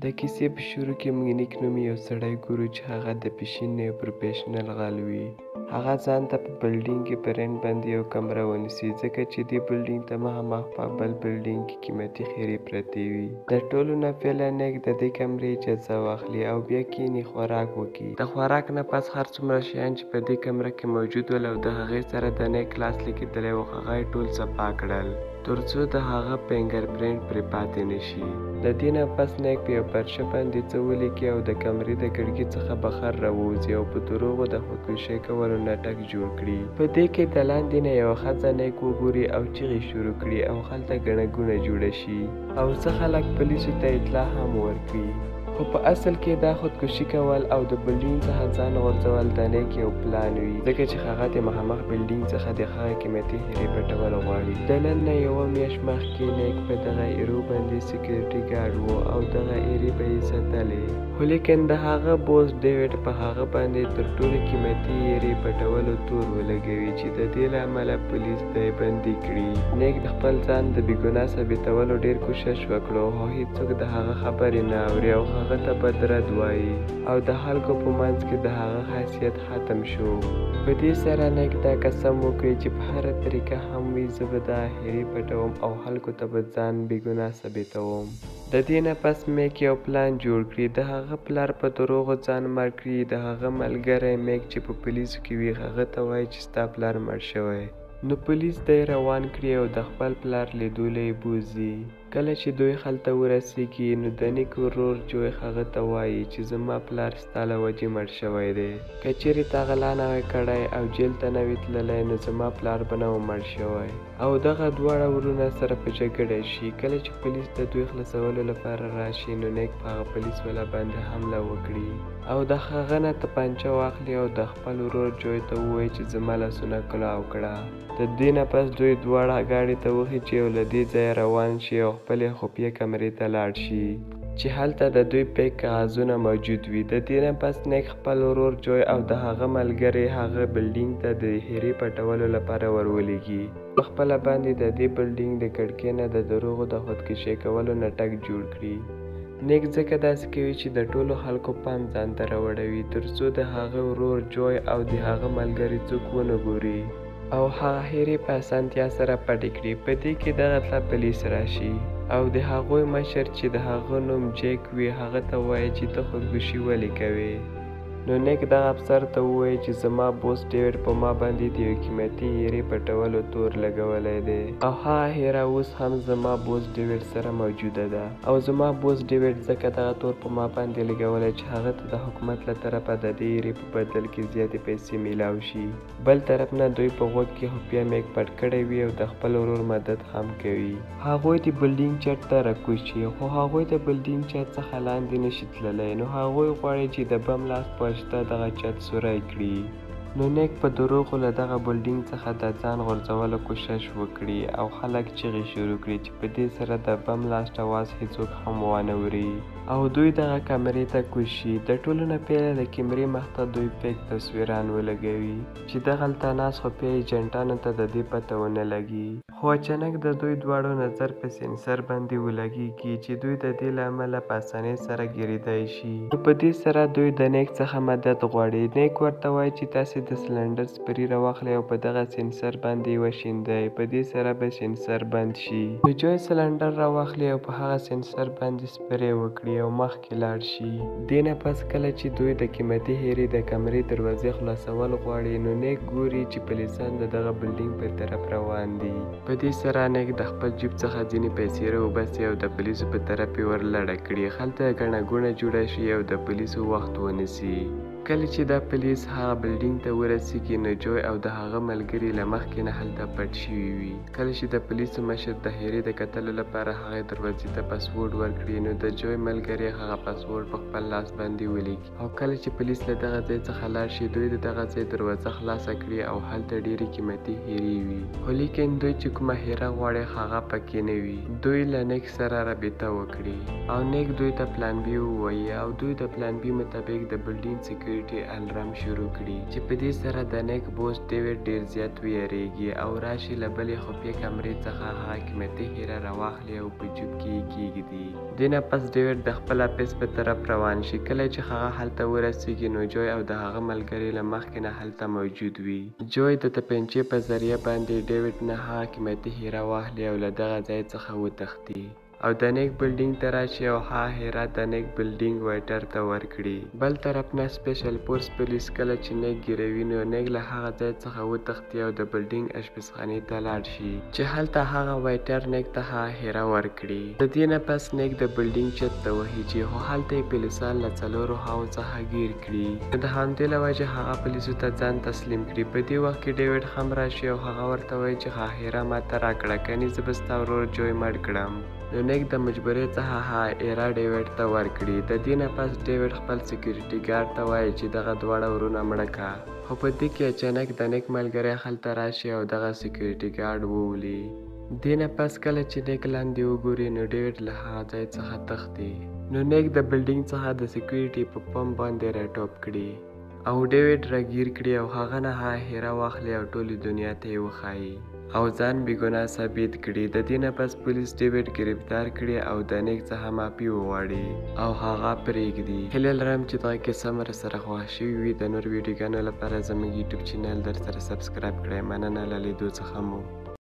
د کیسې په شروع کې موږ نیک نومي یو سړی ګورو چې هغه د پیشین یو پروفیشنل غل وي. هغه ځان ته په بلډینګ کې په رینټ باندې یو کمره ونیسي ځکه چې دې بلډینګ ته مخامخ په بل بلډینګ کې قیمتي خیرې پرتې وي. د ټولو نه پیله نیک د دې کمرې اجازه واخلي او بیا کیني خوراک وکړي. د خوراک نه پس هر څومره شیان چې په دې کمره کې موجود ول او د هغې سره د نیک لاس لیکېدلی و هغه یې ټول صفا کړل ترڅو د هغه فنګر پرنټ پرې پاتې نشي. د دې نه پس نیک په یو پرچه باندې څه ولیکي او د کمرې د کړکۍ څخه بخر راووځي او په دروغو د خودکشۍ کولو نټک جوړ کړي. په دې کې د لاندې نه یوه ښځه نیک وګوري او چیغې شروع کړي او هلته ګڼه ګوڼه جوړه شي او څه خلک پولیسو ته اطلاع هم ورکړي. خو په اصل کې دا خودکشي کول او د بلډینګ څخه ځان غورځول د نیک یو پلان وي ځکه چې هغه د مخامخ بلډینګ څخه د هغه قیمتي هیرې پټول غواړي. د نن نه یوه میاشت مخکې نیک په دغه ایرو باندې سکیورټي ګارډ و او دغه ایرې به یې ساتلې. خو لیکن د هغه بوس ډیوډ په هغه باندې تر ټولو قیمتي ایرې پټولو تور ولګوي چې د دې له امله پولیس ته یې بندي کړي. نیک د خپل ځان د بې ګناه ثابتولو ډېر کوشش وکړو خو هېڅوک د هغه خبرې نه اوري او هغه ته بد رد وایي او د خلکو په منځ کې د هغه حیثیت ختم شو. په دې سره نیک دا قسم وکړي چې په هره طریقه هم وي زه به دا هیرې پټوم او خلکو ته به ځان بې ګناه ثابتوم. د دې نه پس میک یو پلان جوړ کړي. د هغه پلار په دروغو ځان مړ کړي. د هغه ملګری میک چې په پولیسو کې وي هغه ته وایي چې ستا پلار مړ شوی. نو پولیس دی روان کړي او د خپل پلار لیدلو یې بوځي. کله چې دوی هلته ورسیږي نو د نیک ورور جوی هغه ته وایي چې زما پلار ستا له وجې مړ شوی دی. که چیرې تا غلا نه وای کړی او جیل ته نه وي تللی نو زما پلار به نه و مړ شوی. او دغه دواړه ورونه سره په جګړه شي. کله چې پولیس د دوی خلاصولو لپاره راشي نو نیک په هغه پولیس والا باندې حمله وکړي او د هغه نه توپانچه واخلي او د خپل ورور جوی ته ووایي چې زما لاسونه کلاو کړه. د دې نه پس دوی دواړه ګاډي ته وخیچي او له دې ځایه روان شي او خپلې خفیه کمرې ته لاړ شي چې هلته د دوی پیک کاغذونه موجود وي. د دې نه پس نیک خپل ورور جوی او د هغه ملګری هغه بلډینګ ته د هیرې پټولو لپاره ورولېږي. په خپله باندې د دې بلډینګ د کړکۍ نه د دروغو د خودکشۍ کولو نټک جوړ کړي. نیک ځکه داسې کوي چې د ټولو خلکو پام ځان ته راوړوي ترڅو د هغه ورور جوی او د هغه ملګري څوک ونه ګوري او هغه هیرې په اسانتیا سره پټې کړي. په دې کې دغه ته پولیس راشي او د هغوی مشر چې د هغه نوم جیک وي هغه ته وایي چې ته خودکشي ولې کوې. نو نیک دغه افسر ته ووایي چې زما بوس ډیوډ په ما باندې د یو قیمتي هیرې پټولو تور لګولی دی او هغه هیره اوس هم زما بوس ډیوډ سره موجوده ده او زما بوس ډیوډ ځکه دغه تور په ما باندې لګولی چې هغه ته د حکومت له طرفه د دې هیرې په بدل کې زیاتې پیسې میلاو شي. بل طرف نه دوی په غوږ کې خفیه میک پټ کړی وي او د خپل ورور مدد هم کوي. هغوی د بلډینګ چت ته راکوز شي خو هغوی د بلډینګ چت څخه لاندې نشي تللی. نو هغوی غواړي چې د بم لاس په واسطه دغه چت سوری کړي. نو نیک په دروغو له دغه بلډینګ څخه د ځان غورځولو کوشش وکړي او خلک چیغې شروع کړي چې په دې سره د بم لاست اواز هیڅوک هم وانه وري او دوی دغه کمرې ته کوز شي. د ټولو نه پیله د کیمرې مخ ته دوی پیک تصویران ولګوي چې دغلته ناست خفیه ایجنټانو ته د دې پته ونه لګي. خو اچانک د دوی دواړو نظر په سینسر باندې ولګېږي چې دوی د دې له امله په اسانۍ سره ګیرېدای شي. نو په دې سره دوی د نیک څخه مدد غواړي. نیک ورته وایي چې تاسې د سلنډر سپري راواخلئ او په دغه سینسر باندې یې وشیندئ. په دې سره به سینسر بند شي. نو جوی سلنډر راواخلي او په هغه سینسر باندې سپرې وکړي او مخکې لاړ شي. دې نه پس کله چې دوی د قیمتي هیرې د کمرې دروازې خلاصول غواړي نو نیک ګوري چې پولیسان د دغه بلډینګ په طرف روان دي. په دې سره نیک د خپل جیب څخه ځینې پیسې راوباسي او د پولیسو په طرف یې ور لړه کړي. هلته ګڼه ګوڼه جوړه شي او د پولیسو وخت ونیسي. کله چې دا پولیس هغه بلډینګ ته ورسیږي نو جوی او د هغه ملګري له مخکې نه هلته پټ شوي وي. کله چې د پولیسو مشر د هیرې د کتلو لپاره هغې دروازې ته پاسورډ ورکړي نو د جوی ملګري هغه پاسورډ په خپل لاس باندې ولیکي او کله چې پولیس له دغه ځای څخه لاړ شي دوی د دغه ځای دروازه خلاصه کړي او هلته ډېرې قیمتي هیرې وي. خو لیکن دوی چې کومه هیره غواړي هغه پکې نه وي. دوی له نیک سره رابطه وکړي او نیک دوی ته پلان بي ووایي او دوی د پلان بي مطابق د بلډینګ سکیورټي سکیورټي الارم شروع کړي چې په دې سره د نیک بوس ډیوډ ډیر زیات ویریږي او راشي له بلې خفیه کمرې څخه هغه قیمتي هیره راواخلي او په جیب کې یې کیږدي. دې نه پس ډیوډ د خپل اپیس په طرف روان شي. کله چې هغه هلته ورسیږي نو جوی او د هغه ملګري له مخکې نه هلته موجود وي. جوی د تپنچې په ذریعه باندې ډیوډ نه هغه قیمتي هیره واخلي او له دغه ځای څخه وتښتي او د نیک بلډینګ ته راشي او هغه هیره د نیک بلډینګ ویټر ته ورکړي. بل طرف نه سپیشل فورس پولیس کله چې نیک ګیروي نو نیک له هغه ځای څخه وتښتي او د بلډینګ اشپزخانې ته لاړ شي چې هلته هغه ویټر نیک ته هغه هیره ورکړي. د دې نه پس نیک د بلډینګ چت ته وهي چې خو هلته یې پولیسان له څلورو خواو څخه ګیر کړي. نو د همدې له وجې هغه پولیسو ته ځان تسلیم کړي. په دې وخت کې ډیوډ هم راشي او هغه ورته وایي چې هغه هیره ماته راکړه کنې زه به ستا ورور جوی مړ کړم. نو نیک د مجبورۍ څخه هغه هیره ډیوډ ته ورکړي. د دې نه پس ډیوډ خپل سکیورټي ګارډ ته وایي چې دغه دواړه ورونه مړه کا. خو په دې کې اچانک د نیک ملګری هلته راشي او دغه سکیورټي ګارډ وولي. دې نه پس کله چې نیک لاندې وګوري نو ډیوډ له هغه ځای څخه تښتي. نو نیک د بلډینګ څخه د سکیورټي په پمپ باندې راټوپ کړي او ډیوډ راګیر کړي او هغه نه هغه هیره واخلي او ټولې دنیا ته یې وښایي او ځان بېګناه ثابت کړي. د دې نه پس پولیس ډیوډ ګرفتار کړي او د نیک څخه معافي وغواړي او هغه پرېږدي. هیله لرم چې دغه کیسه مو راسره خوښه شوې وي. د نور ویډیوګانو لپاره زموږ یوټیوب چینل در سره سبسکرایب کړئ. مننه له لیدو څخه مو